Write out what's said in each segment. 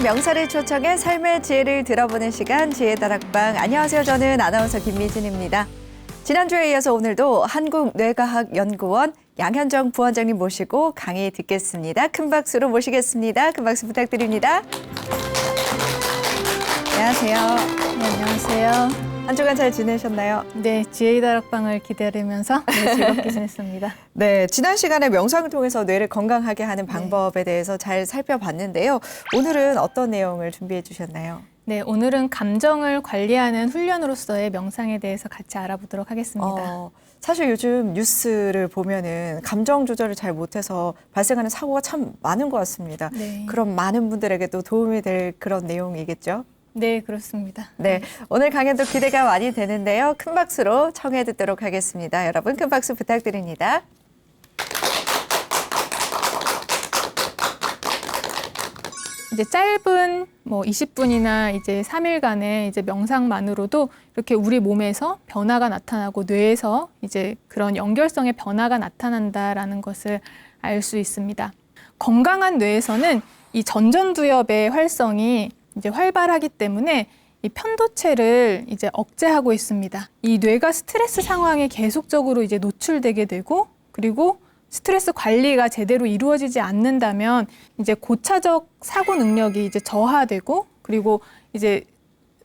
명사를 초청해 삶의 지혜를 들어보는 시간 지혜다락방. 안녕하세요. 저는 아나운서 김미진입니다. 지난주에 이어서 오늘도 한국뇌과학연구원 양현정 부원장님 모시고 강의 듣겠습니다. 큰 박수로 모시겠습니다. 큰 박수 부탁드립니다. 안녕하세요. 네, 안녕하세요. 한 주간 잘 지내셨나요? 네, 지혜의 다락방을 기다리면서 즐겁게 지냈습니다. 네, 지난 시간에 명상을 통해서 뇌를 건강하게 하는 방법에 대해서 잘 살펴봤는데요. 오늘은 어떤 내용을 준비해 주셨나요? 네, 오늘은 감정을 관리하는 훈련으로서의 명상에 대해서 같이 알아보도록 하겠습니다. 사실 요즘 뉴스를 보면은 감정 조절을 잘 못해서 발생하는 사고가 참 많은 것 같습니다. 네. 그럼 많은 분들에게도 도움이 될 그런 내용이겠죠? 네, 그렇습니다. 네, 오늘 강연도 기대가 많이 되는데요. 큰 박수로 청해 듣도록 하겠습니다. 여러분 큰 박수 부탁드립니다. 이제 짧은 20분이나 이제 3일간의 이제 명상만으로도 이렇게 우리 몸에서 변화가 나타나고 뇌에서 이제 그런 연결성의 변화가 나타난다라는 것을 알 수 있습니다. 건강한 뇌에서는 이 전전두엽의 활성이 이제 활발하기 때문에 이 편도체를 이제 억제하고 있습니다. 이 뇌가 스트레스 상황에 계속적으로 이제 노출되게 되고, 그리고 스트레스 관리가 제대로 이루어지지 않는다면 이제 고차적 사고 능력이 이제 저하되고, 그리고 이제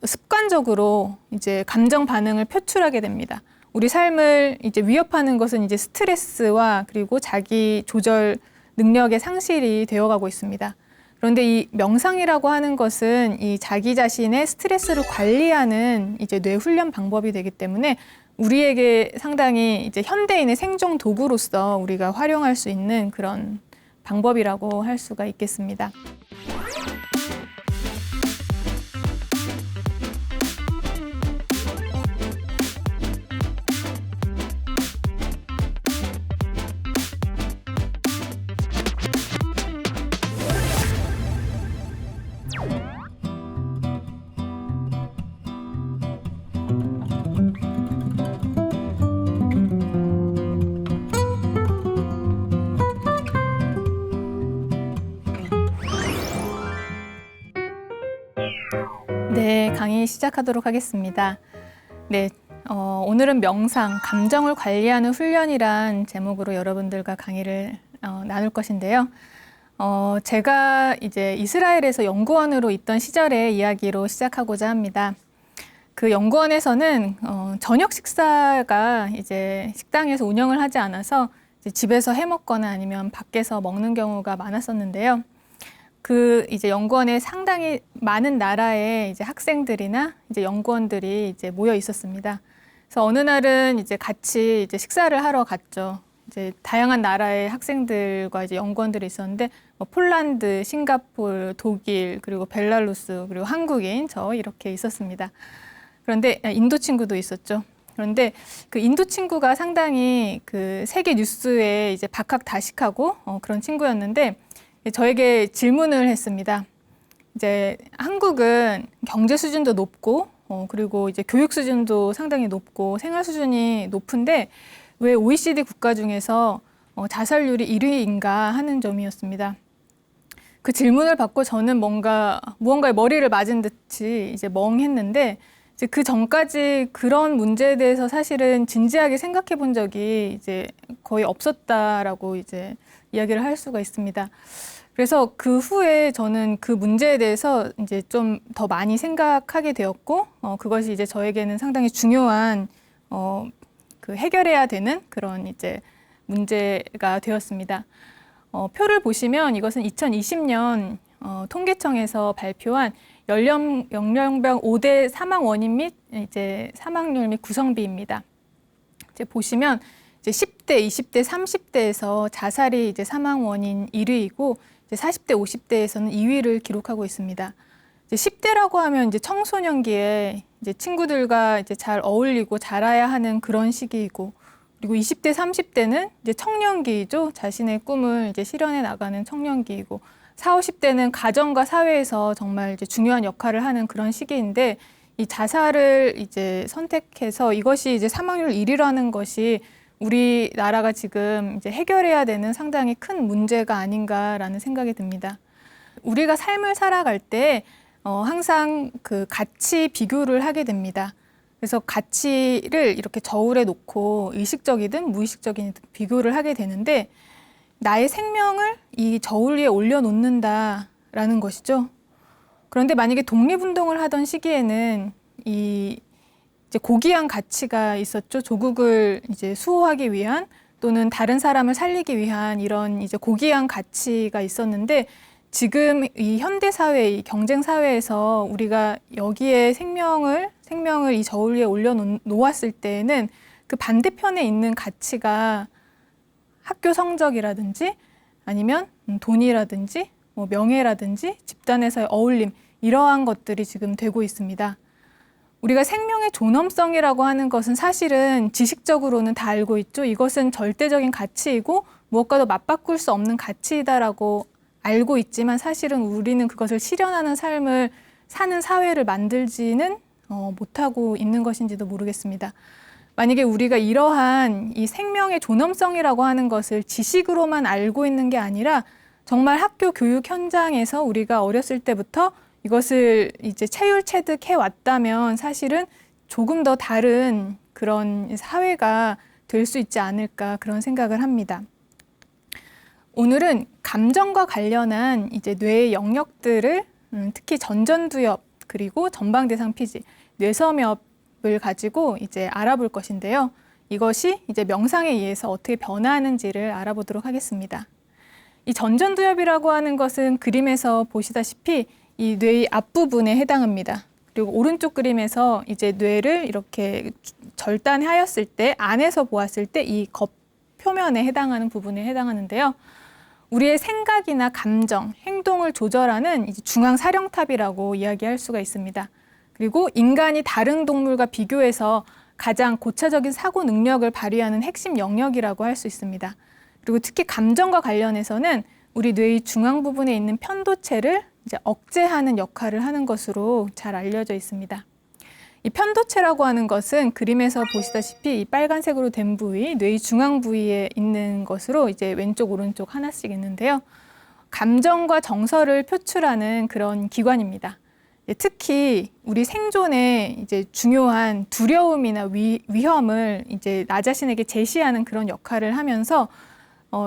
습관적으로 이제 감정 반응을 표출하게 됩니다. 우리 삶을 이제 위협하는 것은 이제 스트레스와 그리고 자기 조절 능력의 상실이 되어가고 있습니다. 그런데 이 명상이라고 하는 것은 이 자기 자신의 스트레스를 관리하는 이제 뇌 훈련 방법이 되기 때문에 우리에게 상당히 이제 현대인의 생존 도구로서 우리가 활용할 수 있는 그런 방법이라고 할 수가 있겠습니다. 네, 강의 시작하도록 하겠습니다. 네, 오늘은 명상, 감정을 관리하는 훈련이란 제목으로 여러분들과 강의를 나눌 것인데요. 제가 이제 이스라엘에서 연구원으로 있던 시절의 이야기로 시작하고자 합니다. 그 연구원에서는 저녁 식사가 이제 식당에서 운영을 하지 않아서 이제 집에서 해 먹거나 아니면 밖에서 먹는 경우가 많았었는데요. 그 이제 연구원에 상당히 많은 나라의 이제 학생들이나 이제 연구원들이 이제 모여 있었습니다. 그래서 어느 날은 이제 같이 이제 식사를 하러 갔죠. 이제 다양한 나라의 학생들과 이제 연구원들이 있었는데 폴란드, 싱가포르, 독일, 그리고 벨라루스, 그리고 한국인 저 이렇게 있었습니다. 그런데 인도 친구도 있었죠. 그런데 그 인도 친구가 상당히 그 세계 뉴스에 이제 박학다식하고 그런 친구였는데 저에게 질문을 했습니다. 이제 한국은 경제 수준도 높고 그리고 이제 교육 수준도 상당히 높고 생활 수준이 높은데 왜 OECD 국가 중에서 자살률이 1위인가 하는 점이었습니다. 그 질문을 받고 저는 무언가에 머리를 맞은 듯이 이제 멍했는데 이제 그 전까지 그런 문제에 대해서 사실은 진지하게 생각해 본 적이 이제 거의 없었다라고 이제 이야기를 할 수가 있습니다. 그래서 그 후에 저는 그 문제에 대해서 이제 좀 더 많이 생각하게 되었고, 그것이 이제 저에게는 상당히 중요한, 그 해결해야 되는 그런 이제 문제가 되었습니다. 표를 보시면 이것은 2020년 통계청에서 발표한 연령별 5대 사망 원인 및 이제 사망률 및 구성비입니다. 이제 보시면 이제 10대, 20대, 30대에서 자살이 이제 사망 원인 1위이고 이제 40대, 50대에서는 2위를 기록하고 있습니다. 이제 10대라고 하면 이제 청소년기에 이제 친구들과 이제 잘 어울리고 자라야 하는 그런 시기이고, 그리고 20대, 30대는 이제 청년기이죠. 자신의 꿈을 이제 실현해 나가는 청년기이고, 40, 50대는 가정과 사회에서 정말 이제 중요한 역할을 하는 그런 시기인데, 이 자살을 이제 선택해서 이것이 이제 사망률 1위라는 것이 우리나라가 지금 이제 해결해야 되는 상당히 큰 문제가 아닌가라는 생각이 듭니다. 우리가 삶을 살아갈 때 항상 그 가치 비교를 하게 됩니다. 그래서 가치를 이렇게 저울에 놓고 의식적이든 무의식적이든 비교를 하게 되는데 나의 생명을 이 저울 위에 올려놓는다라는 것이죠. 그런데 만약에 독립운동을 하던 시기에는 이제 고귀한 가치가 있었죠. 조국을 이제 수호하기 위한 또는 다른 사람을 살리기 위한 이런 이제 고귀한 가치가 있었는데 지금 이 현대 사회, 이 경쟁 사회에서 우리가 여기에 생명을 이 저울 위에 올려놓았을 때에는 그 반대편에 있는 가치가 학교 성적이라든지 아니면 돈이라든지 뭐 명예라든지 집단에서의 어울림 이러한 것들이 지금 되고 있습니다. 우리가 생명의 존엄성이라고 하는 것은 사실은 지식적으로는 다 알고 있죠. 이것은 절대적인 가치이고 무엇과도 맞바꿀 수 없는 가치이다라고 알고 있지만 사실은 우리는 그것을 실현하는 삶을 사는 사회를 만들지는 못하고 있는 것인지도 모르겠습니다. 만약에 우리가 이러한 이 생명의 존엄성이라고 하는 것을 지식으로만 알고 있는 게 아니라 정말 학교 교육 현장에서 우리가 어렸을 때부터 이것을 이제 체율체득해 왔다면 사실은 조금 더 다른 그런 사회가 될 수 있지 않을까 그런 생각을 합니다. 오늘은 감정과 관련한 이제 뇌의 영역들을 특히 전전두엽 그리고 전방대상 피지, 뇌섬엽을 가지고 이제 알아볼 것인데요. 이것이 이제 명상에 의해서 어떻게 변화하는지를 알아보도록 하겠습니다. 이 전전두엽이라고 하는 것은 그림에서 보시다시피 이 뇌의 앞부분에 해당합니다. 그리고 오른쪽 그림에서 이제 뇌를 이렇게 절단하였을 때 안에서 보았을 때 이 겉표면에 해당하는 부분에 해당하는데요. 우리의 생각이나 감정, 행동을 조절하는 이제 중앙사령탑이라고 이야기할 수가 있습니다. 그리고 인간이 다른 동물과 비교해서 가장 고차적인 사고 능력을 발휘하는 핵심 영역이라고 할 수 있습니다. 그리고 특히 감정과 관련해서는 우리 뇌의 중앙 부분에 있는 편도체를 이제 억제하는 역할을 하는 것으로 잘 알려져 있습니다. 이 편도체라고 하는 것은 그림에서 보시다시피 이 빨간색으로 된 부위, 뇌의 중앙 부위에 있는 것으로 이제 왼쪽, 오른쪽 하나씩 있는데요. 감정과 정서를 표출하는 그런 기관입니다. 특히 우리 생존에 이제 중요한 두려움이나 위험을 이제 나 자신에게 제시하는 그런 역할을 하면서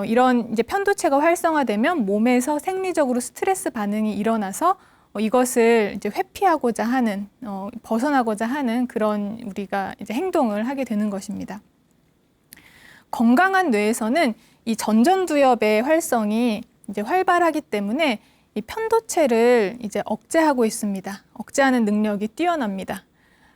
이런 이제 편도체가 활성화되면 몸에서 생리적으로 스트레스 반응이 일어나서 이것을 이제 회피하고자 하는, 벗어나고자 하는 그런 우리가 이제 행동을 하게 되는 것입니다. 건강한 뇌에서는 이 전전두엽의 활성이 이제 활발하기 때문에 이 편도체를 이제 억제하고 있습니다. 억제하는 능력이 뛰어납니다.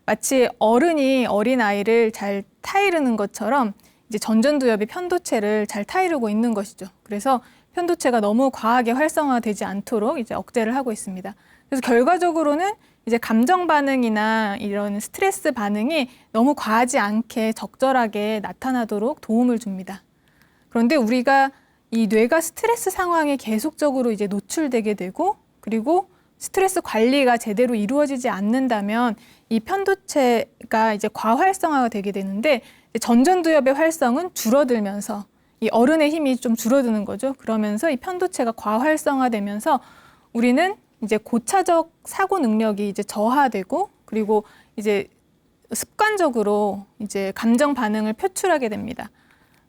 마치 어른이 어린아이를 잘 타이르는 것처럼 이제 전전두엽이 편도체를 잘 타이르고 있는 것이죠. 그래서 편도체가 너무 과하게 활성화되지 않도록 이제 억제를 하고 있습니다. 그래서 결과적으로는 이제 감정 반응이나 이런 스트레스 반응이 너무 과하지 않게 적절하게 나타나도록 도움을 줍니다. 그런데 우리가 이 뇌가 스트레스 상황에 계속적으로 이제 노출되게 되고 그리고 스트레스 관리가 제대로 이루어지지 않는다면 이 편도체가 이제 과활성화가 되게 되는데 전전두엽의 활성은 줄어들면서 이 어른의 힘이 좀 줄어드는 거죠. 그러면서 이 편도체가 과활성화되면서 우리는 이제 고차적 사고 능력이 이제 저하되고 그리고 이제 습관적으로 이제 감정 반응을 표출하게 됩니다.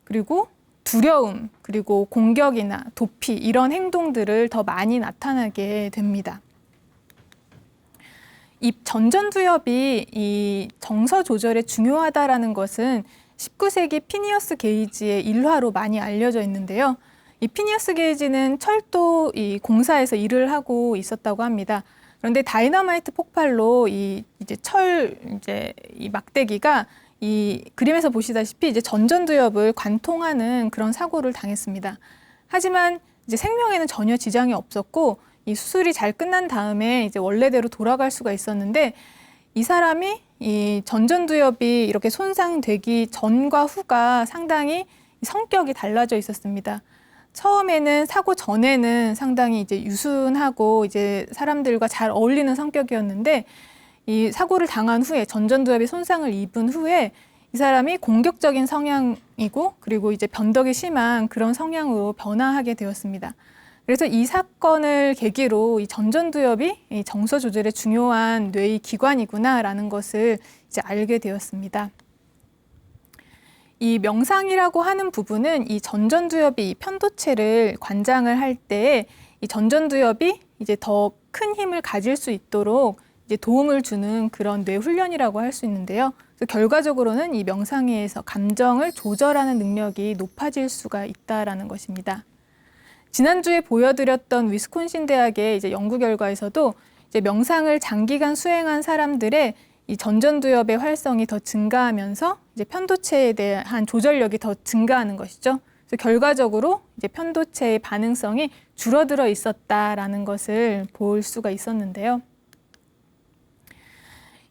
그리고 두려움, 그리고 공격이나 도피 이런 행동들을 더 많이 나타나게 됩니다. 이 전전두엽이 이 정서 조절에 중요하다라는 것은 19세기 피니어스 게이지의 일화로 많이 알려져 있는데요. 이 피니어스 게이지는 철도 이 공사에서 일을 하고 있었다고 합니다. 그런데 다이너마이트 폭발로 이 막대기가 이 그림에서 보시다시피 이제 전전두엽을 관통하는 그런 사고를 당했습니다. 하지만 이제 생명에는 전혀 지장이 없었고 이 수술이 잘 끝난 다음에 이제 원래대로 돌아갈 수가 있었는데 이 사람이 이 전전두엽이 이렇게 손상되기 전과 후가 상당히 성격이 달라져 있었습니다. 처음에는 사고 전에는 상당히 이제 유순하고 이제 사람들과 잘 어울리는 성격이었는데 이 사고를 당한 후에 전전두엽이 손상을 입은 후에 이 사람이 공격적인 성향이고 그리고 이제 변덕이 심한 그런 성향으로 변화하게 되었습니다. 그래서 이 사건을 계기로 이 전전두엽이 이 정서 조절에 중요한 뇌의 기관이구나라는 것을 이제 알게 되었습니다. 이 명상이라고 하는 부분은 이 전전두엽이 이 편도체를 관장을 할 때 이 전전두엽이 이제 더 큰 힘을 가질 수 있도록 이제 도움을 주는 그런 뇌 훈련이라고 할 수 있는데요. 그래서 결과적으로는 이 명상에서 감정을 조절하는 능력이 높아질 수가 있다라는 것입니다. 지난주에 보여드렸던 위스콘신 대학의 이제 연구 결과에서도 이제 명상을 장기간 수행한 사람들의 이 전전두엽의 활성이 더 증가하면서 이제 편도체에 대한 조절력이 더 증가하는 것이죠. 그래서 결과적으로 이제 편도체의 반응성이 줄어들어 있었다라는 것을 볼 수가 있었는데요.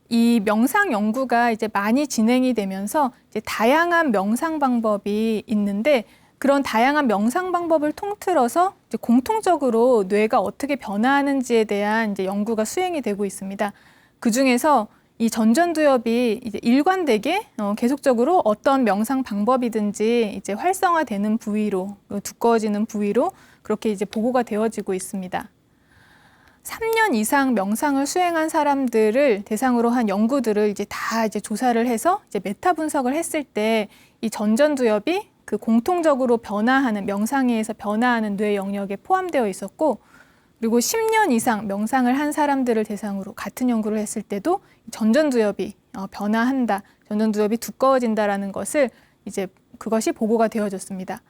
이 명상 연구가 이제 많이 진행이 되면서 이제 다양한 명상 방법이 있는데 그런 다양한 명상 방법을 통틀어서 이제 공통적으로 뇌가 어떻게 변화하는지에 대한 이제 연구가 수행이 되고 있습니다. 그 중에서 이 전전두엽이 이제 일관되게 계속적으로 어떤 명상 방법이든지 이제 활성화되는 부위로 두꺼워지는 부위로 그렇게 이제 보고가 되어지고 있습니다. 3년 이상 명상을 수행한 사람들을 대상으로 한 연구들을 이제 다 이제 조사를 해서 이제 메타 분석을 했을 때 이 전전두엽이 그 공통적으로 변화하는 명상에서 변화하는 뇌 영역에 포함되어 있었고 그리고 10년 이상 명상을 한 사람들을 대상으로 같은 연구를 했을 때도 전전두엽이 변화한다, 전전두엽이 두꺼워진다라는 것을 이제 그것이 보고가 되어졌습니다.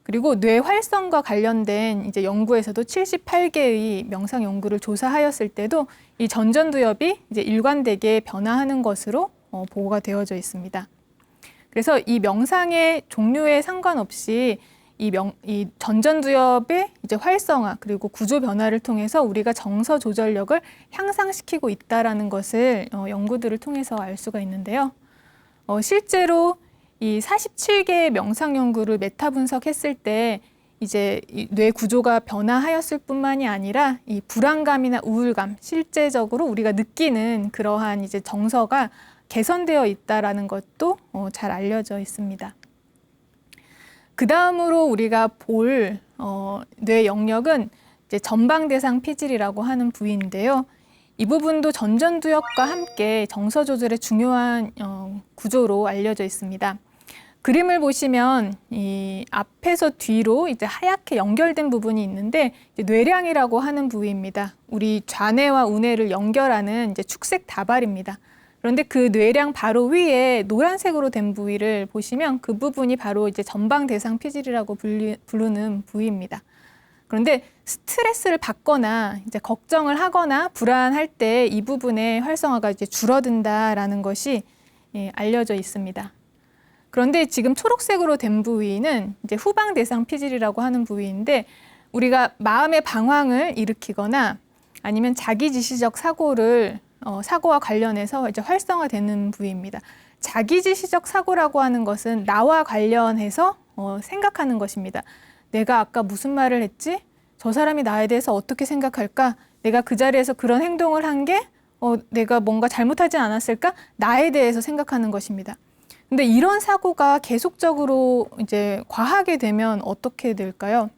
그리고 뇌 활성과 관련된 이제 연구에서도 78개의 명상 연구를 조사하였을 때도 이 전전두엽이 이제 일관되게 변화하는 것으로 보고가 되어져 있습니다. 그래서 이 명상의 종류에 상관없이 이 전전두엽의 이제 활성화 그리고 구조 변화를 통해서 우리가 정서 조절력을 향상시키고 있다라는 것을 연구들을 통해서 알 수가 있는데요. 실제로 이 47개의 명상 연구를 메타 분석했을 때 이제 뇌 구조가 변화하였을 뿐만이 아니라 이 불안감이나 우울감, 실제적으로 우리가 느끼는 그러한 이제 정서가 개선되어 있다라는 것도 잘 알려져 있습니다. 그 다음으로 우리가 볼 뇌 영역은 이제 전방대상 피질이라고 하는 부위인데요. 이 부분도 전전두엽과 함께 정서 조절에 중요한 구조로 알려져 있습니다. 그림을 보시면 이 앞에서 뒤로 이제 하얗게 연결된 부분이 있는데 이제 뇌량이라고 하는 부위입니다. 우리 좌뇌와 우뇌를 연결하는 이제 축색 다발입니다. 그런데 그 뇌량 바로 위에 노란색으로 된 부위를 보시면 그 부분이 바로 이제 전방대상 피질이라고 부르는 부위입니다. 그런데 스트레스를 받거나 이제 걱정을 하거나 불안할 때 이 부분의 활성화가 이제 줄어든다라는 것이 알려져 있습니다. 그런데 지금 초록색으로 된 부위는 이제 후방대상 피질이라고 하는 부위인데 우리가 마음의 방황을 일으키거나 아니면 자기지시적 사고와 관련해서 이제 활성화되는 부위입니다. 자기지시적 사고라고 하는 것은 나와 관련해서 생각하는 것입니다. 내가 아까 무슨 말을 했지? 저 사람이 나에 대해서 어떻게 생각할까? 내가 그 자리에서 그런 행동을 한 게 내가 뭔가 잘못하지 않았을까? 나에 대해서 생각하는 것입니다. 근데 이런 사고가 계속적으로 이제 과하게 되면 어떻게 될까요?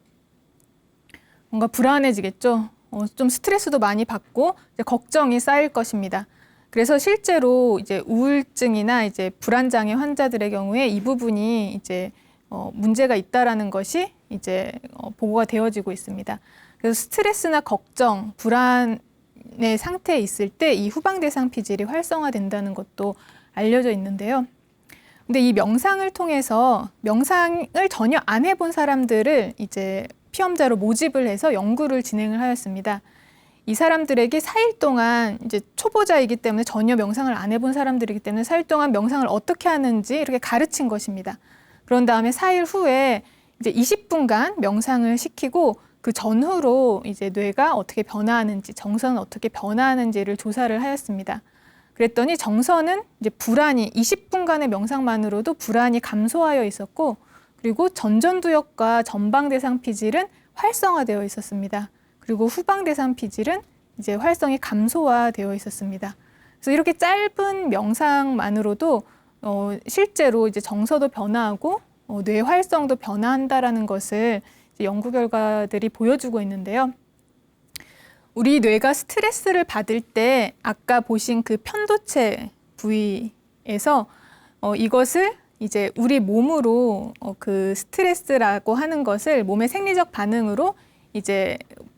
뭔가 불안해지겠죠. 좀 스트레스도 많이 받고 이제 걱정이 쌓일 것입니다. 그래서 실제로 이제 우울증이나 이제 불안장애 환자들의 경우에 이 부분이 이제 문제가 있다라는 것이 이제 보고가 되어지고 있습니다. 그래서 스트레스나 걱정, 불안의 상태에 있을 때 이 후방대상 피질이 활성화된다는 것도 알려져 있는데요. 근데 이 명상을 통해서 명상을 전혀 안 해본 사람들을 이제 피험자로 모집을 해서 연구를 진행을 하였습니다. 이 사람들에게 4일 동안 이제 초보자이기 때문에 전혀 명상을 안 해본 사람들이기 때문에 4일 동안 명상을 어떻게 하는지 이렇게 가르친 것입니다. 그런 다음에 4일 후에 이제 20분간 명상을 시키고 그 전후로 이제 뇌가 어떻게 변화하는지, 정서는 어떻게 변화하는지를 조사를 하였습니다. 그랬더니 정서는 이제 불안이 20분간의 명상만으로도 불안이 감소하여 있었고 그리고 전전두엽과 전방대상 피질은 활성화되어 있었습니다. 그리고 후방대상 피질은 이제 활성이 감소화되어 있었습니다. 그래서 이렇게 짧은 명상만으로도 실제로 이제 정서도 변화하고 뇌 활성도 변화한다라는 것을 이제 연구 결과들이 보여주고 있는데요. 우리 뇌가 스트레스를 받을 때 아까 보신 그 편도체 부위에서 이것을 이제 우리 몸으로 그 스트레스라고 하는 것을 몸의 생리적 반응으로 이제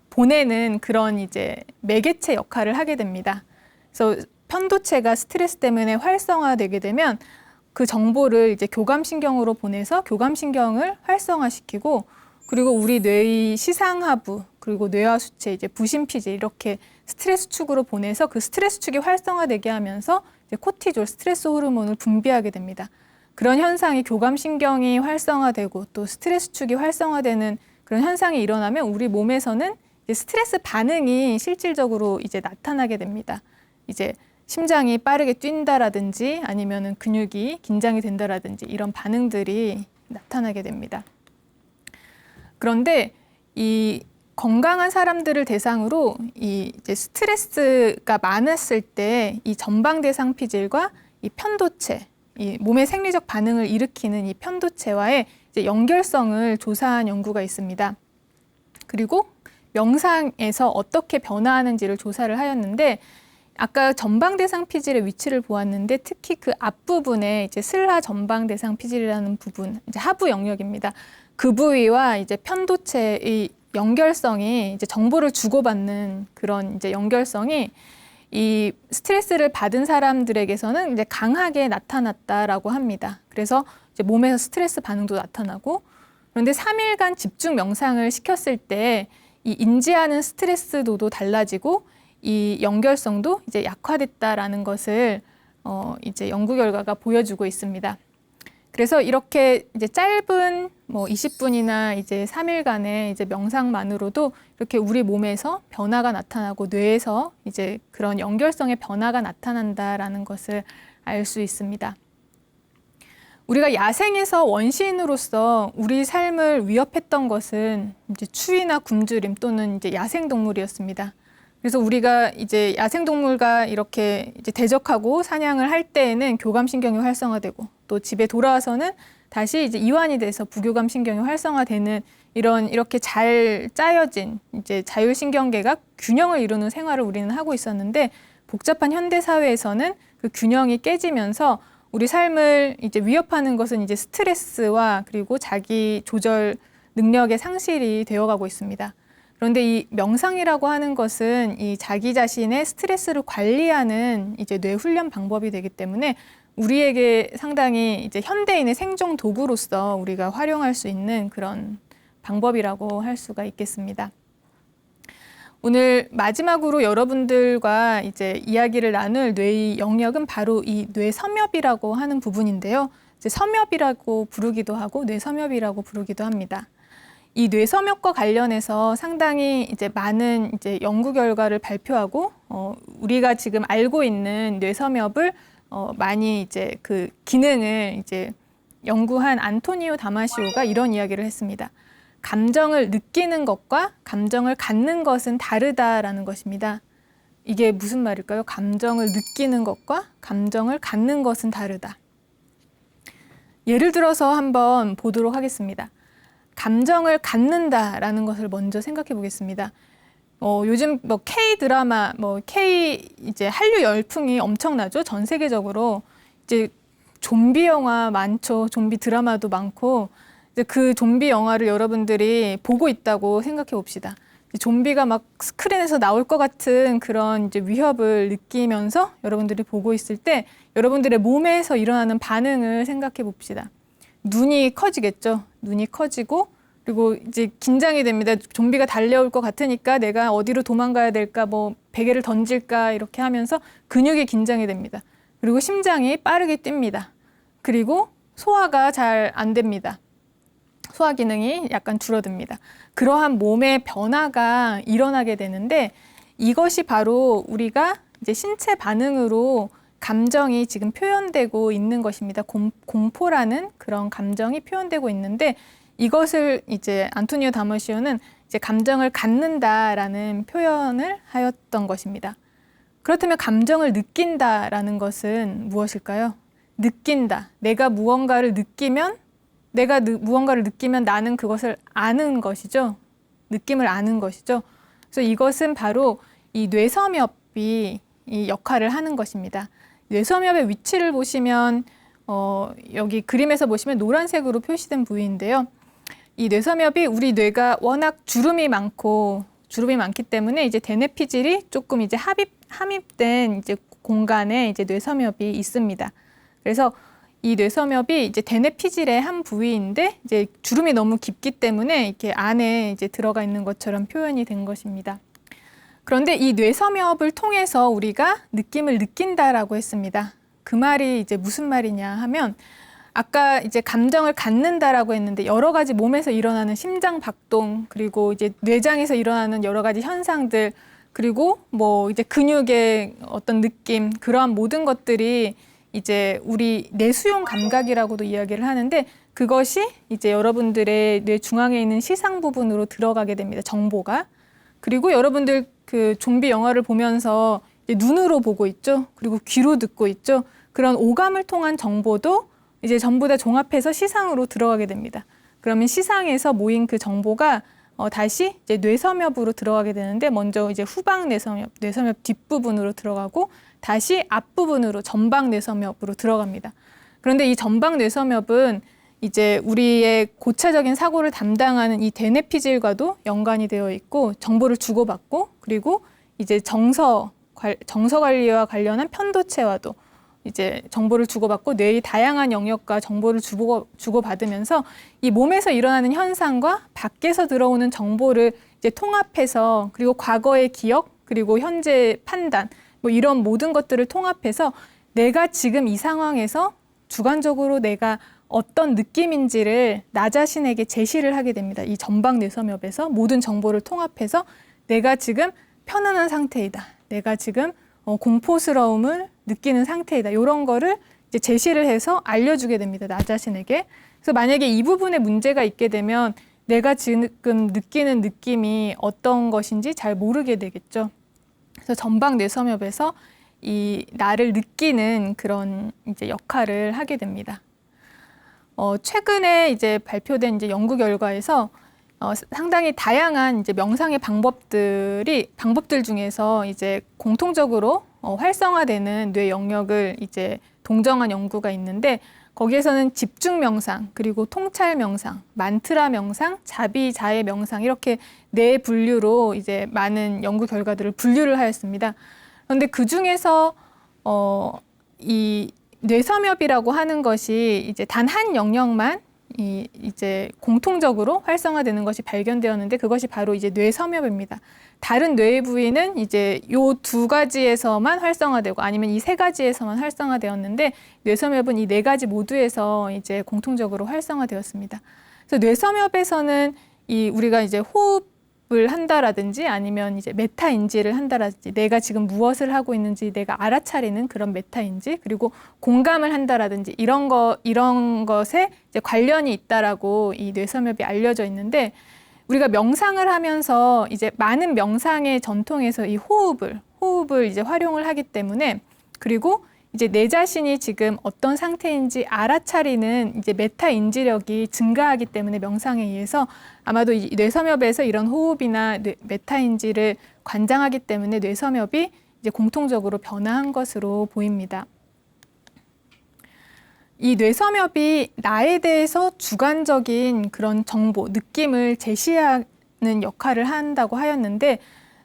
보내는 그런 이제 매개체 역할을 하게 됩니다. 그래서 편도체가 스트레스 때문에 활성화되게 되면 그 정보를 이제 교감신경으로 보내서 교감신경을 활성화시키고 그리고 우리 뇌의 시상하부 그리고 뇌하수체 이제 부신피질 이렇게 스트레스 축으로 보내서 그 스트레스 축이 활성화되게 하면서 이제 코티졸 스트레스 호르몬을 분비하게 됩니다. 그런 현상이 교감신경이 활성화되고 또 스트레스 축이 활성화되는 그런 현상이 일어나면 우리 몸에서는 이제 스트레스 반응이 실질적으로 이제 나타나게 됩니다. 이제 심장이 빠르게 뛴다라든지 아니면은 근육이 긴장이 된다라든지 이런 반응들이 나타나게 됩니다. 그런데 이 건강한 사람들을 대상으로 이 이제 스트레스가 많았을 때 이 전방대상 피질과 이 편도체, 이 몸의 생리적 반응을 일으키는 이 편도체와의 이제 연결성을 조사한 연구가 있습니다. 그리고 명상에서 어떻게 변화하는지를 조사를 하였는데 아까 전방대상 피질의 위치를 보았는데 특히 그 앞부분에 이제 슬하 전방대상 피질이라는 부분, 이제 하부 영역입니다. 그 부위와 이제 편도체의 연결성이 이제 정보를 주고받는 그런 이제 연결성이 이 스트레스를 받은 사람들에게서는 이제 강하게 나타났다라고 합니다. 그래서 이제 몸에서 스트레스 반응도 나타나고 그런데 3일간 집중 명상을 시켰을 때 이 인지하는 스트레스도도 달라지고 이 연결성도 이제 약화됐다라는 것을 이제 연구 결과가 보여주고 있습니다. 그래서 이렇게 이제 짧은 뭐 20분이나 이제 3일간의 이제 명상만으로도 이렇게 우리 몸에서 변화가 나타나고 뇌에서 이제 그런 연결성의 변화가 나타난다라는 것을 알 수 있습니다. 우리가 야생에서 원시인으로서 우리 삶을 위협했던 것은 이제 추위나 굶주림 또는 이제 야생 동물이었습니다. 그래서 우리가 이제 야생동물과 이렇게 이제 대적하고 사냥을 할 때에는 교감신경이 활성화되고 또 집에 돌아와서는 다시 이제 이완이 돼서 부교감신경이 활성화되는 이렇게 잘 짜여진 이제 자율신경계가 균형을 이루는 생활을 우리는 하고 있었는데 복잡한 현대 사회에서는 그 균형이 깨지면서 우리 삶을 이제 위협하는 것은 이제 스트레스와 그리고 자기 조절 능력의 상실이 되어가고 있습니다. 그런데 이 명상이라고 하는 것은 이 자기 자신의 스트레스를 관리하는 이제 뇌 훈련 방법이 되기 때문에 우리에게 상당히 이제 현대인의 생존 도구로서 우리가 활용할 수 있는 그런 방법이라고 할 수가 있겠습니다. 오늘 마지막으로 여러분들과 이제 이야기를 나눌 뇌의 영역은 바로 이 뇌섬엽이라고 하는 부분인데요. 이제 섬엽이라고 부르기도 하고 뇌섬엽이라고 부르기도 합니다. 이 뇌섬엽과 관련해서 상당히 이제 많은 이제 연구 결과를 발표하고 우리가 지금 알고 있는 뇌섬엽을 많이 이제 그 기능을 이제 연구한 안토니오 다마시오가 이런 이야기를 했습니다. 감정을 느끼는 것과 감정을 갖는 것은 다르다라는 것입니다. 이게 무슨 말일까요? 감정을 느끼는 것과 감정을 갖는 것은 다르다. 예를 들어서 한번 보도록 하겠습니다. 감정을 갖는다라는 것을 먼저 생각해 보겠습니다. 요즘 뭐 K 드라마, 뭐 K 이제 한류 열풍이 엄청나죠. 전 세계적으로 이제 좀비 영화 많죠. 좀비 드라마도 많고 이제 그 좀비 영화를 여러분들이 보고 있다고 생각해 봅시다. 좀비가 막 스크린에서 나올 것 같은 그런 이제 위협을 느끼면서 여러분들이 보고 있을 때 여러분들의 몸에서 일어나는 반응을 생각해 봅시다. 눈이 커지겠죠. 눈이 커지고 그리고 이제 긴장이 됩니다. 좀비가 달려올 것 같으니까 내가 어디로 도망가야 될까, 뭐 베개를 던질까 이렇게 하면서 근육이 긴장이 됩니다. 그리고 심장이 빠르게 뜁니다. 그리고 소화가 잘 안 됩니다. 소화 기능이 약간 줄어듭니다. 그러한 몸의 변화가 일어나게 되는데 이것이 바로 우리가 이제 신체 반응으로 감정이 지금 표현되고 있는 것입니다. 공포라는 그런 감정이 표현되고 있는데 이것을 이제 안토니오 다마시오는 이제 감정을 갖는다라는 표현을 하였던 것입니다. 그렇다면 감정을 느낀다라는 것은 무엇일까요? 느낀다. 내가 무언가를 느끼면 내가 무언가를 느끼면 나는 그것을 아는 것이죠. 느낌을 아는 것이죠. 그래서 이것은 바로 이 뇌섬엽이 이 역할을 하는 것입니다. 뇌섬엽의 위치를 보시면 여기 그림에서 보시면 노란색으로 표시된 부위인데요. 이 뇌섬엽이 우리 뇌가 워낙 주름이 많기 때문에 이제 대뇌피질이 조금 이제 함입된 이제 공간에 이제 뇌섬엽이 있습니다. 그래서 이 뇌섬엽이 이제 대뇌피질의 한 부위인데 이제 주름이 너무 깊기 때문에 이렇게 안에 이제 들어가 있는 것처럼 표현이 된 것입니다. 그런데 이 뇌섬엽을 통해서 우리가 느낌을 느낀다라고 했습니다. 그 말이 이제 무슨 말이냐 하면 아까 이제 감정을 갖는다라고 했는데 여러 가지 몸에서 일어나는 심장 박동 그리고 이제 뇌장에서 일어나는 여러 가지 현상들 그리고 뭐 이제 근육의 어떤 느낌 그러한 모든 것들이 이제 우리 뇌수용 감각이라고도 이야기를 하는데 그것이 이제 여러분들의 뇌 중앙에 있는 시상 부분으로 들어가게 됩니다. 정보가. 그리고 여러분들 그 좀비 영화를 보면서 이제 눈으로 보고 있죠. 그리고 귀로 듣고 있죠. 그런 오감을 통한 정보도 이제 전부 다 종합해서 시상으로 들어가게 됩니다. 그러면 시상에서 모인 그 정보가 다시 이제 뇌섬엽으로 들어가게 되는데 먼저 이제 후방 뇌섬엽 뒷부분으로 들어가고 다시 앞부분으로 전방 뇌섬엽으로 들어갑니다. 그런데 이 전방 뇌섬엽은 이제 우리의 고차적인 사고를 담당하는 이 대뇌피질과도 연관이 되어 있고 정보를 주고받고 그리고 이제 정서 관리와 관련한 편도체와도 이제 정보를 주고받고 뇌의 다양한 영역과 정보를 주고받으면서 이 몸에서 일어나는 현상과 밖에서 들어오는 정보를 이제 통합해서 그리고 과거의 기억 그리고 현재 판단 뭐 이런 모든 것들을 통합해서 내가 지금 이 상황에서 주관적으로 내가 어떤 느낌인지를 나 자신에게 제시를 하게 됩니다. 이 전방 뇌섬엽에서 모든 정보를 통합해서 내가 지금 편안한 상태이다. 내가 지금 공포스러움을 느끼는 상태이다. 이런 거를 이제 제시를 해서 알려주게 됩니다. 나 자신에게. 그래서 만약에 이 부분에 문제가 있게 되면 내가 지금 느끼는 느낌이 어떤 것인지 잘 모르게 되겠죠. 그래서 전방 뇌섬엽에서 이 나를 느끼는 그런 이제 역할을 하게 됩니다. 최근에 이제 발표된 이제 연구 결과에서 상당히 다양한 이제 명상의 방법들 중에서 이제 공통적으로 활성화되는 뇌 영역을 이제 동정한 연구가 있는데 거기에서는 집중 명상, 그리고 통찰 명상, 만트라 명상, 자비자애 명상 이렇게 네 분류로 이제 많은 연구 결과들을 분류를 하였습니다. 그런데 그 중에서 이 뇌섬엽이라고 하는 것이 이제 단 한 영역만 이제 공통적으로 활성화되는 것이 발견되었는데 그것이 바로 이제 뇌섬엽입니다. 다른 뇌의 부위는 이제 요 두 가지에서만 활성화되고 아니면 이 세 가지에서만 활성화되었는데 뇌섬엽은 이 네 가지 모두에서 이제 공통적으로 활성화되었습니다. 그래서 뇌섬엽에서는 이 우리가 이제 호흡을 한다라든지 아니면 이제 메타 인지를 한다라든지 내가 지금 무엇을 하고 있는지 내가 알아차리는 그런 메타 인지 그리고 공감을 한다라든지 이런 것에 이제 관련이 있다라고 이 뇌섬엽이 알려져 있는데 우리가 명상을 하면서 이제 많은 명상의 전통에서 이 호흡을 이제 활용을 하기 때문에 그리고 이제 내 자신이 지금 어떤 상태인지 알아차리는 이제 메타 인지력이 증가하기 때문에 명상에 의해서 아마도 이 뇌섬엽에서 이런 호흡이나 메타 인지를 관장하기 때문에 뇌섬엽이 이제 공통적으로 변화한 것으로 보입니다. 이 뇌섬엽이 나에 대해서 주관적인 그런 정보, 느낌을 제시하는 역할을 한다고 하였는데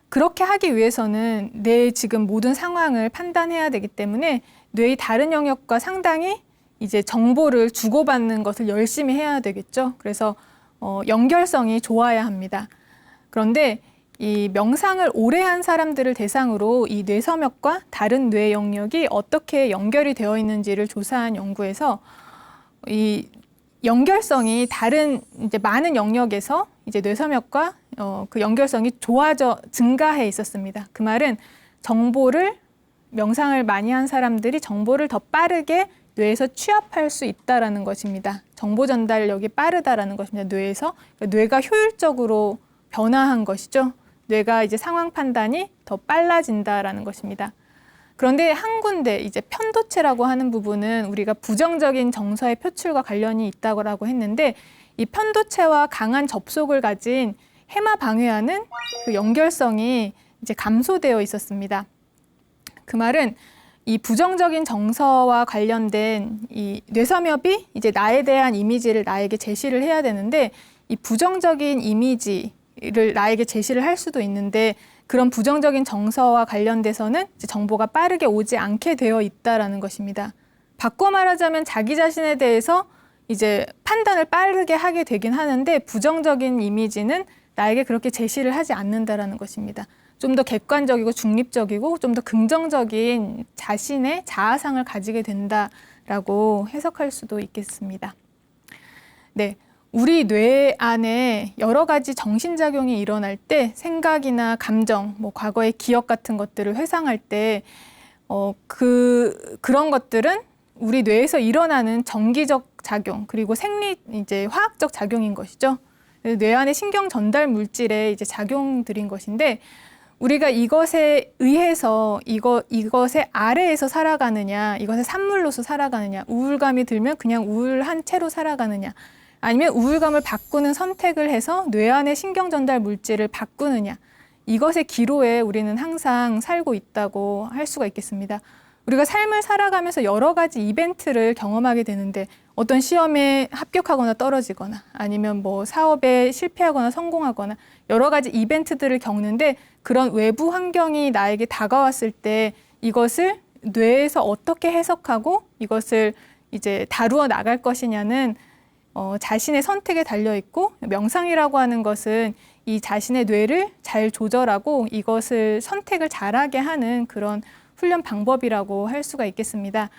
그렇게 하기 위해서는 내 지금 모든 상황을 판단해야 되기 때문에 뇌의 다른 영역과 상당히 이제 정보를 주고받는 것을 열심히 해야 되겠죠. 그래서 연결성이 좋아야 합니다. 그런데 이 명상을 오래 한 사람들을 대상으로 이 뇌섬엽과 다른 뇌 영역이 어떻게 연결이 되어 있는지를 조사한 연구에서 이 연결성이 다른 이제 많은 영역에서 이제 뇌섬엽과 그 연결성이 증가해 있었습니다. 그 말은 명상을 많이 한 사람들이 정보를 더 빠르게 뇌에서 취합할 수 있다라는 것입니다. 정보 전달력이 빠르다라는 것입니다. 뇌에서 그러니까 뇌가 효율적으로 변화한 것이죠. 뇌가 이제 상황 판단이 더 빨라진다라는 것입니다. 그런데 한 군데 이제 편도체라고 하는 부분은 우리가 부정적인 정서의 표출과 관련이 있다고 했는데 이 편도체와 강한 접속을 가진 해마 방해하는 그 연결성이 이제 감소되어 있었습니다. 그 말은 이 부정적인 정서와 관련된 이 뇌섬엽이 이제 나에 대한 이미지를 나에게 제시를 해야 되는데 이 부정적인 이미지를 나에게 제시를 할 수도 있는데 그런 부정적인 정서와 관련돼서는 이제 정보가 빠르게 오지 않게 되어 있다라는 것입니다. 바꿔 말하자면 자기 자신에 대해서 이제 판단을 빠르게 하게 되긴 하는데 부정적인 이미지는 나에게 그렇게 제시를 하지 않는다라는 것입니다. 좀 더 객관적이고 중립적이고 좀 더 긍정적인 자신의 자아상을 가지게 된다라고 해석할 수도 있겠습니다. 네. 우리 뇌 안에 여러 가지 정신작용이 일어날 때 생각이나 감정, 뭐 과거의 기억 같은 것들을 회상할 때 그런 것들은 우리 뇌에서 일어나는 정기적 작용 그리고 이제 화학적 작용인 것이죠. 뇌 안의 신경 전달 물질의 이제 작용들인 것인데 우리가 이것에 의해서 이것의 아래에서 살아가느냐, 이것의 산물로서 살아가느냐, 우울감이 들면 그냥 우울한 채로 살아가느냐. 아니면 우울감을 바꾸는 선택을 해서 뇌 안의 신경 전달 물질을 바꾸느냐. 이것의 기로에 우리는 항상 살고 있다고 할 수가 있겠습니다. 우리가 삶을 살아가면서 여러 가지 이벤트를 경험하게 되는데 어떤 시험에 합격하거나 떨어지거나 아니면 뭐 사업에 실패하거나 성공하거나 여러 가지 이벤트들을 겪는데 그런 외부 환경이 나에게 다가왔을 때 이것을 뇌에서 어떻게 해석하고 이것을 이제 다루어 나갈 것이냐는 자신의 선택에 달려 있고 명상이라고 하는 것은 이 자신의 뇌를 잘 조절하고 이것을 선택을 잘하게 하는 그런 훈련 방법이라고 할 수가 있겠습니다.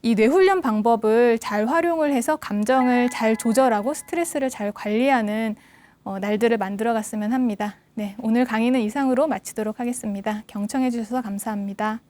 이 뇌훈련 방법을 잘 활용을 해서 감정을 잘 조절하고 스트레스를 잘 관리하는 날들을 만들어 갔으면 합니다. 네, 오늘 강의는 이상으로 마치도록 하겠습니다. 경청해 주셔서 감사합니다.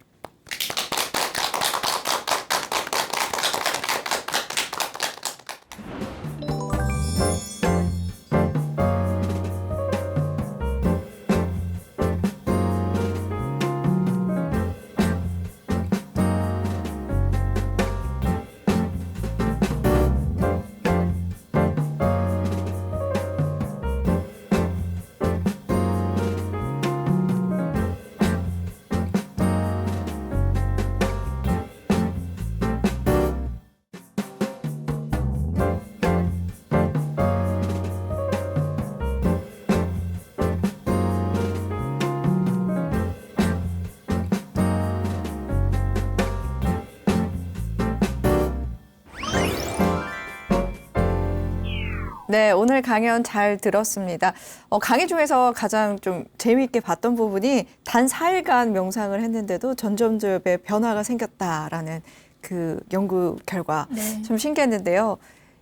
네, 오늘 강연 잘 들었습니다. 강의 중에서 가장 좀 재미있게 봤던 부분이 단 4일간 명상을 했는데도 전점접의 변화가 생겼다라는 그 연구 결과. 네. 좀 신기했는데요.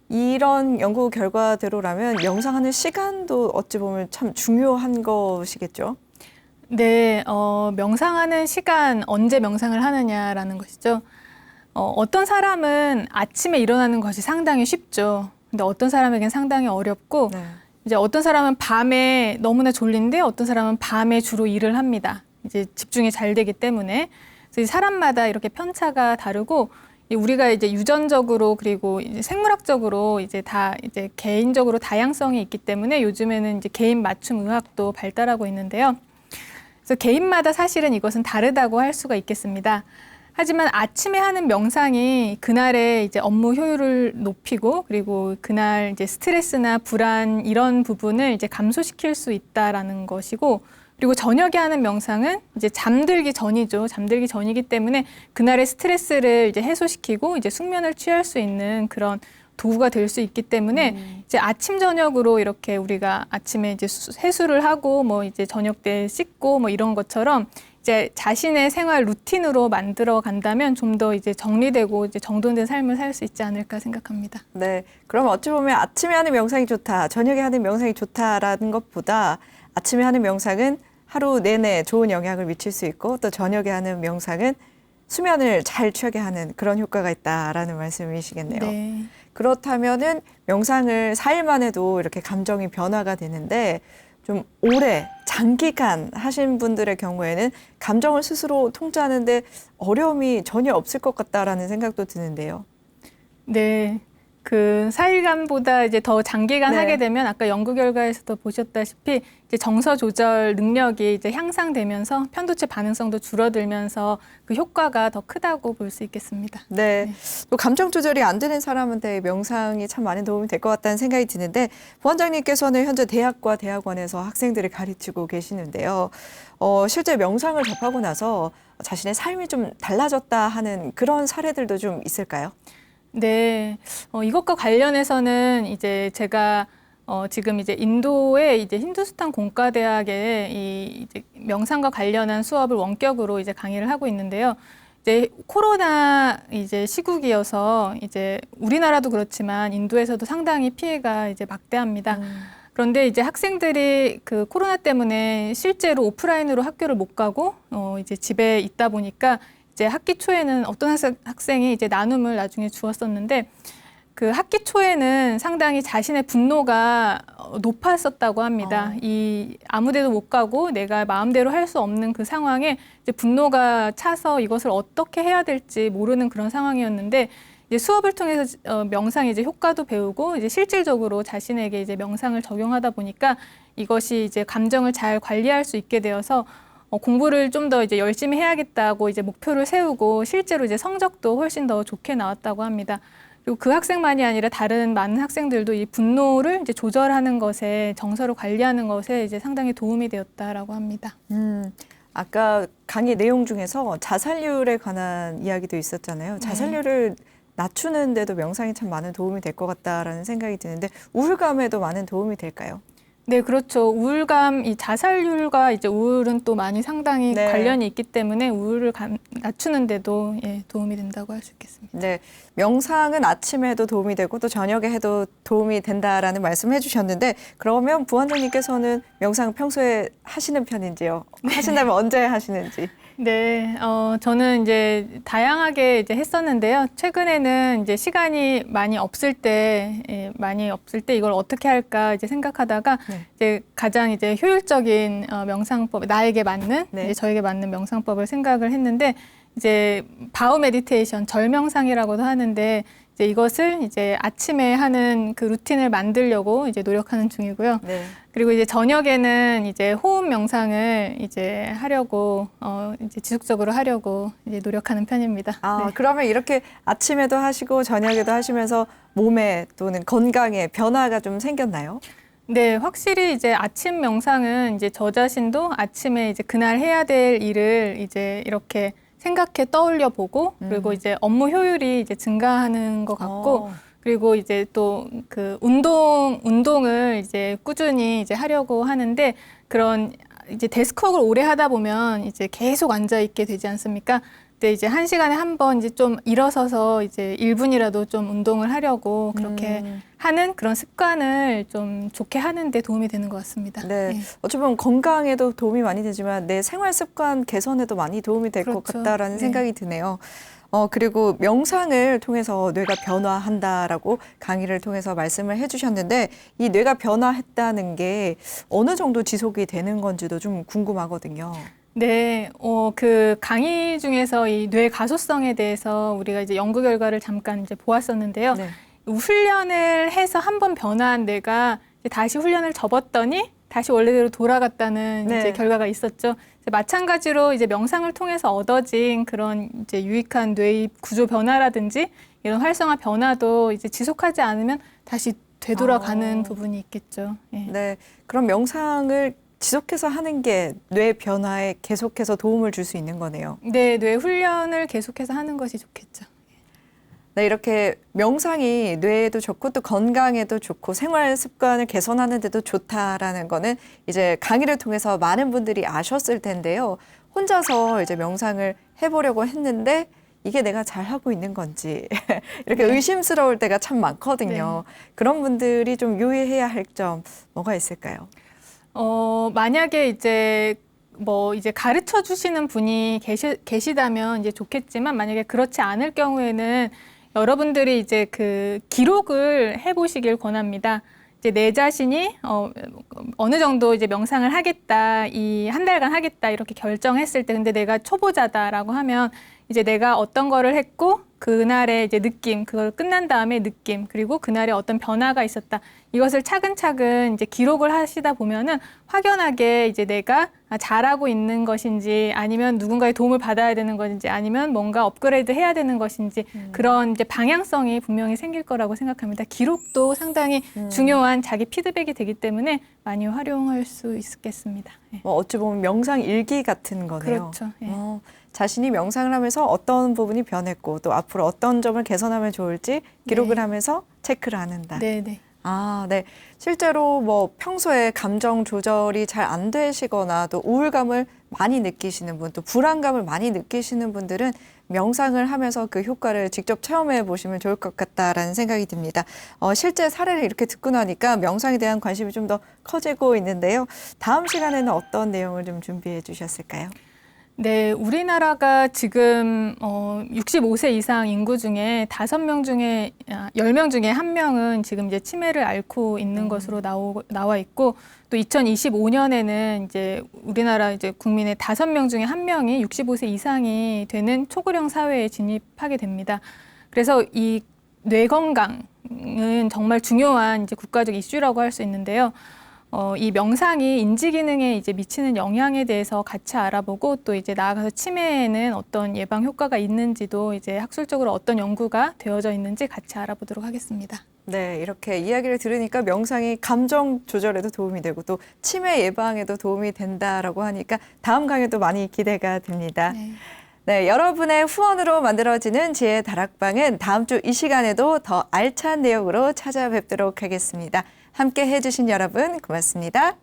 이런 연구 결과대로라면 명상하는 시간도 어찌 보면 참 중요한 것이겠죠? 네, 명상하는 시간, 언제 명상을 하느냐라는 것이죠. 어떤 사람은 아침에 일어나는 것이 상당히 쉽죠. 근데 어떤 사람에겐 상당히 어렵고, 네. 이제 어떤 사람은 밤에 너무나 졸린데 어떤 사람은 밤에 주로 일을 합니다. 이제 집중이 잘 되기 때문에. 그래서 사람마다 이렇게 편차가 다르고, 우리가 이제 유전적으로 그리고 이제 생물학적으로 이제 다 이제 개인적으로 다양성이 있기 때문에 요즘에는 이제 개인 맞춤 의학도 발달하고 있는데요. 그래서 개인마다 사실은 이것은 다르다고 할 수가 있겠습니다. 하지만 아침에 하는 명상이 그날의 이제 업무 효율을 높이고 그리고 그날 이제 스트레스나 불안 이런 부분을 이제 감소시킬 수 있다라는 것이고 그리고 저녁에 하는 명상은 이제 잠들기 전이죠. 잠들기 전이기 때문에 그날의 스트레스를 이제 해소시키고 이제 숙면을 취할 수 있는 그런 도구가 될 수 있기 때문에 이제 아침 저녁으로 이렇게 우리가 아침에 이제 세수를 하고 뭐 이제 저녁 때 씻고 뭐 이런 것처럼 이제 자신의 생활 루틴으로 만들어 간다면 좀 더 이제 정리되고 이제 정돈된 삶을 살 수 있지 않을까 생각합니다. 네. 그럼 어찌 보면 아침에 하는 명상이 좋다, 저녁에 하는 명상이 좋다라는 것보다 아침에 하는 명상은 하루 내내 좋은 영향을 미칠 수 있고 또 저녁에 하는 명상은 수면을 잘 취하게 하는 그런 효과가 있다라는 말씀이시겠네요. 네. 그렇다면은 명상을 4일만 해도 이렇게 감정이 변화가 되는데 좀 오래 장기간 하신 분들의 경우에는 감정을 스스로 통제하는데 어려움이 전혀 없을 것 같다라는 생각도 드는데요. 네. 그 4일간보다 이제 더 장기간 네. 하게 되면 아까 연구 결과에서도 보셨다시피 이제 정서 조절 능력이 이제 향상되면서 편도체 반응성도 줄어들면서 그 효과가 더 크다고 볼 수 있겠습니다. 네. 또 감정 조절이 안 되는 사람한테 명상이 참 많은 도움이 될 것 같다는 생각이 드는데 부원장님께서는 현재 대학과 대학원에서 학생들을 가르치고 계시는데요. 실제 명상을 접하고 나서 자신의 삶이 좀 달라졌다 하는 그런 사례들도 좀 있을까요? 네, 이것과 관련해서는 이제 제가 지금 이제 인도의 이제 힌두스탄 공과대학에 이제 명상과 관련한 수업을 원격으로 이제 강의를 하고 있는데요. 이제 코로나 이제 시국이어서 이제 우리나라도 그렇지만 인도에서도 상당히 피해가 이제 막대합니다. 그런데 이제 학생들이 그 코로나 때문에 실제로 오프라인으로 학교를 못 가고 이제 집에 있다 보니까 이제 학기 초에는 어떤 학생이 이제 나눔을 나중에 주었었는데 그 학기 초에는 상당히 자신의 분노가 높았었다고 합니다. 이 아무데도 못 가고 내가 마음대로 할 수 없는 그 상황에 이제 분노가 차서 이것을 어떻게 해야 될지 모르는 그런 상황이었는데 이제 수업을 통해서 명상의 이제 효과도 배우고 이제 실질적으로 자신에게 이제 명상을 적용하다 보니까 이것이 이제 감정을 잘 관리할 수 있게 되어서 공부를 좀 더 이제 열심히 해야겠다고 이제 목표를 세우고 실제로 이제 성적도 훨씬 더 좋게 나왔다고 합니다. 그리고 그 학생만이 아니라 다른 많은 학생들도 이 분노를 이제 조절하는 것에 정서를 관리하는 것에 이제 상당히 도움이 되었다라고 합니다. 아까 강의 내용 중에서 자살률에 관한 이야기도 있었잖아요. 자살률을 낮추는 데도 명상이 참 많은 도움이 될 것 같다라는 생각이 드는데 우울감에도 많은 도움이 될까요? 네, 그렇죠. 우울감, 이 자살률과 이제 우울은 또 많이 상당히 네. 관련이 있기 때문에 우울을 낮추는 데도 도움이 된다고 할 수 있겠습니다. 네, 명상은 아침에 해도 도움이 되고 또 저녁에 해도 도움이 된다라는 말씀을 해주셨는데 그러면 부원장님께서는 명상 평소에 하시는 편인지요? 하신다면 언제 하시는지? 네, 저는 이제 다양하게 이제 했었는데요. 최근에는 이제 시간이 많이 없을 때 이걸 어떻게 할까 이제 생각하다가 이제 가장 이제 효율적인 명상법, 나에게 맞는, 이제 저에게 맞는 명상법을 생각을 했는데 이제 바우 메디테이션, 절명상이라고도 하는데 이제 이것을 이제 아침에 하는 그 루틴을 만들려고 이제 노력하는 중이고요. 네. 그리고 이제 저녁에는 이제 호흡 명상을 이제 하려고 이제 지속적으로 하려고 이제 노력하는 편입니다. 네. 그러면 이렇게 아침에도 하시고 저녁에도 하시면서 몸에 또는 건강에 변화가 좀 생겼나요? 네, 확실히 이제 아침 명상은 이제 저 자신도 아침에 이제 그날 해야 될 일을 이제 이렇게 생각해 떠올려 보고 그리고 이제 업무 효율이 이제 증가하는 것 같고 그리고 이제 또 그 운동을 이제 꾸준히 이제 하려고 하는데 그런 이제 데스크워크를 오래 하다 보면 이제 계속 앉아 있게 되지 않습니까? 근데 이제 1시간에 한 번 이제 좀 일어서서 이제 1분이라도 좀 운동을 하려고 그렇게 하는 그런 습관을 좀 좋게 하는 데 도움이 되는 것 같습니다. 네. 네. 어찌 보면 건강에도 도움이 많이 되지만 내 생활 습관 개선에도 많이 도움이 될 것 그렇죠. 같다라는 네. 생각이 드네요. 그리고 명상을 통해서 뇌가 변화한다라고 강의를 통해서 말씀을 해주셨는데 이 뇌가 변화했다는 게 어느 정도 지속이 되는 건지도 좀 궁금하거든요. 네, 그 강의 중에서 이 뇌 가소성에 대해서 우리가 이제 연구 결과를 잠깐 이제 보았었는데요. 네. 훈련을 해서 한 번 변화한 뇌가 이제 다시 훈련을 접었더니 다시 원래대로 돌아갔다는 네. 이제 결과가 있었죠. 마찬가지로 이제 명상을 통해서 얻어진 그런 이제 유익한 뇌의 구조 변화라든지 이런 활성화 변화도 이제 지속하지 않으면 다시 되돌아가는 부분이 있겠죠. 예. 네. 그럼 명상을 지속해서 하는 게 뇌 변화에 계속해서 도움을 줄 수 있는 거네요. 네, 뇌 훈련을 계속해서 하는 것이 좋겠죠. 네, 이렇게 명상이 뇌에도 좋고 또 건강에도 좋고 생활 습관을 개선하는 데도 좋다라는 거는 이제 강의를 통해서 많은 분들이 아셨을 텐데요. 혼자서 이제 명상을 해보려고 했는데 이게 내가 잘하고 있는 건지 이렇게 의심스러울 때가 참 많거든요. 그런 분들이 좀 유의해야 할 점 뭐가 있을까요? 만약에 이제 이제 가르쳐 주시는 분이 계시다면 이제 좋겠지만 만약에 그렇지 않을 경우에는 여러분들이 이제 그 기록을 해보시길 권합니다. 이제 내 자신이 어느 정도 이제 명상을 하겠다, 이 한 달간 하겠다 이렇게 결정했을 때, 근데 내가 초보자다라고 하면 이제 내가 어떤 거를 했고 그날의 이제 느낌, 그걸 끝난 다음에 느낌, 그리고 그날에 어떤 변화가 있었다. 이것을 차근차근 이제 기록을 하시다 보면은 확연하게 이제 내가 잘하고 있는 것인지 아니면 누군가의 도움을 받아야 되는 것인지 아니면 뭔가 업그레이드 해야 되는 것인지 그런 이제 방향성이 분명히 생길 거라고 생각합니다. 기록도 상당히 중요한 자기 피드백이 되기 때문에 많이 활용할 수 있겠습니다. 예. 어찌 보면 명상 일기 같은 거네요. 그렇죠. 예. 자신이 명상을 하면서 어떤 부분이 변했고 또 앞으로 어떤 점을 개선하면 좋을지 기록을 네. 하면서 체크를 하는다. 네. 아, 네. 실제로 뭐 평소에 감정 조절이 잘 안 되시거나 또 우울감을 많이 느끼시는 분, 또 불안감을 많이 느끼시는 분들은 명상을 하면서 그 효과를 직접 체험해 보시면 좋을 것 같다라는 생각이 듭니다. 실제 사례를 이렇게 듣고 나니까 명상에 대한 관심이 좀 더 커지고 있는데요. 다음 시간에는 어떤 내용을 좀 준비해 주셨을까요? 네, 우리나라가 지금 65세 이상 인구 중에 5명 중에 10명 중에 1명은 지금 이제 치매를 앓고 있는 것으로 나와 있고, 또 2025년에는 이제 우리나라 이제 국민의 5명 중에 1명이 65세 이상이 되는 초고령 사회에 진입하게 됩니다. 그래서 이 뇌 건강은 정말 중요한 이제 국가적 이슈라고 할 수 있는데요. 이 명상이 인지 기능에 이제 미치는 영향에 대해서 같이 알아보고, 또 이제 나아가서 치매에는 어떤 예방 효과가 있는지도 이제 학술적으로 어떤 연구가 되어져 있는지 같이 알아보도록 하겠습니다. 네, 이렇게 이야기를 들으니까 명상이 감정 조절에도 도움이 되고 또 치매 예방에도 도움이 된다라고 하니까 다음 강의도 많이 기대가 됩니다. 네, 여러분의 후원으로 만들어지는 지혜 다락방은 다음 주 이 시간에도 더 알찬 내용으로 찾아뵙도록 하겠습니다. 함께 해주신 여러분 고맙습니다.